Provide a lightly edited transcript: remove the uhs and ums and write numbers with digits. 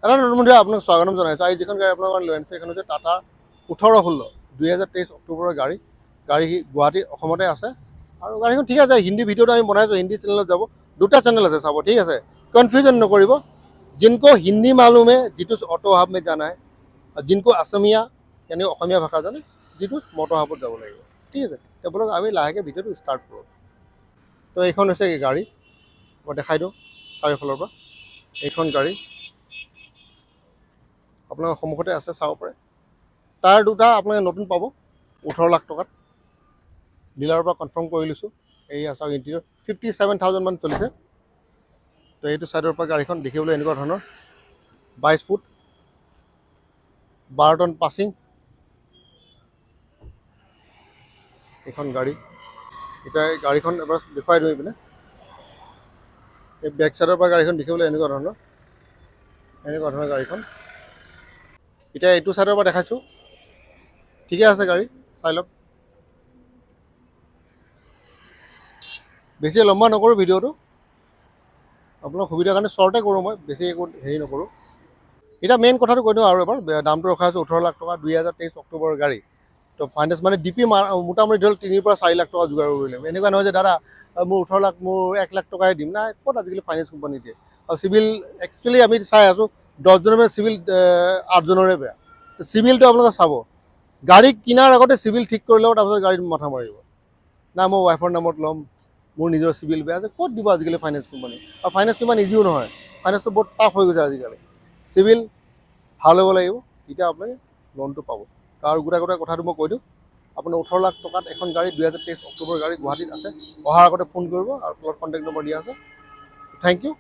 এটা নতুন ভিডিঅ' আপোনাক স্বাগতম জনাইছোঁ। আজি যিখন গাড়ী আপোনালোকৰ লৈ আনিছে এইখন হৈছে টাটা 1816 2023 অক্টোবৰৰ গাড়ী গুৱাহাটী অসমতে আছে আৰু গাড়ীখন ঠিক আছে। হিন্দী ভিডিঅ'টো আমি বনাইছোঁ, হিন্দী চেনেলত যাব, দুটা চেনেল আছে চাব, ঠিক আছে। কনফিউজন নকৰিব। जिनको हिंदी मालूम है जितुस ऑटो हब में जाना है, जिनको असमिया यानी অসমীয়া ভাষা জানে जितुस মটো হাবত যাব লাগিব, ঠিক আছে। তো বলক আমি লাহেকৈ ভিডিঅ'টো ষ্টাৰ্ট কৰোঁ। তো এইখন হৈছে গাড়ী, মই দেখাই দিওঁ চাৰিওফালৰ পৰা। এইখন গাড়ী আপোনালোকৰ সন্মুখতে আছে, চাব পাৰে। টায়াৰ দুটা আপোনালোকে নতুন পাব 18 লাখ টকাত। ডিলাৰৰ পৰা কনফাৰ্ম কৰি লৈছোঁ। এই আছে ইণ্টেৰিয়ৰ 57,000 মান চলিছে। তো এইটো ছাইডৰ পৰা গাড়ীখন দেখিবলৈ এনেকুৱা ধৰণৰ 22 ফুট 12 টন পাছিং এইখন গাড়ী। এতিয়া এই গাড়ীখন এবাৰ দেখুৱাই দিওঁ পিনে। এই বেক চাইডৰ পৰা গাড়ীখন দেখিবলৈ এনেকুৱা ধৰণৰ গাড়ীখন। এতিয়া এইটো চাইডৰ পৰা দেখাইছোঁ, ঠিকে আছে গাড়ী, চাই লওক। বেছি লম্বা নকৰোঁ ভিডিঅ'টো, আপোনাৰ সুবিধাৰ কাৰণে শ্বৰ্টে কৰোঁ, মই বেছি একো হেৰি নকৰোঁ। এতিয়া মেইন কথাটো কৈ দিওঁ আৰু এবাৰ, দামটো ৰখাইছোঁ 18 লাখ টকা, 2023 অক্টোবৰৰ গাড়ী। তো ফাইনেন্স মানে ডিপি মোটামুটি ধৰি লওক 3 পৰা 4 লাখ টকা যোগাৰ কৰি লাগিব। এনেকুৱা নহয় যে দাদা মোৰ 18 লাখ, মোৰ 1 লাখ টকাই দিম, নাই, ক'ত আজিকালি ফাইনেন্স কোম্পানী দিয়ে। আৰু চিভিল একচুৱেলি আমি চাই আছোঁ 10জনৰ মানে চিভিল 8জনৰে বেয়া। চিভিলটো আপোনালোকে চাব, গাড়ী কিনাৰ আগতে চিভিল ঠিক কৰি ল'ব, তাৰপিছত গাড়ীত মাথা মাৰিব। না মই ৱাইফৰ নামত ল'ম, মোৰ নিজৰ চিভিল বেয়া আছে, ক'ত দিব আজিকালি ফাইনেন্স কোম্পানী। আৰু ফাইনেন্সটো ইমান ইজিও নহয়, ফাইনেন্সটো বহুত টাফ হৈ গৈছে আজিকালি। চিভিল ভাল হ'ব লাগিব, তেতিয়া আপুনি লোনটো পাব। আৰু গোটাই কথাটো মই কৈ দিওঁ, আপোনাৰ 18 লাখ টকাত এখন গাড়ী 2023 অক্টোবৰ গাড়ী গুৱাহাটীত আছে। অহাৰ আগতে ফোন কৰিব আৰু তলত কণ্টেক্ট নম্বৰ দিয়া আছে। Thank U.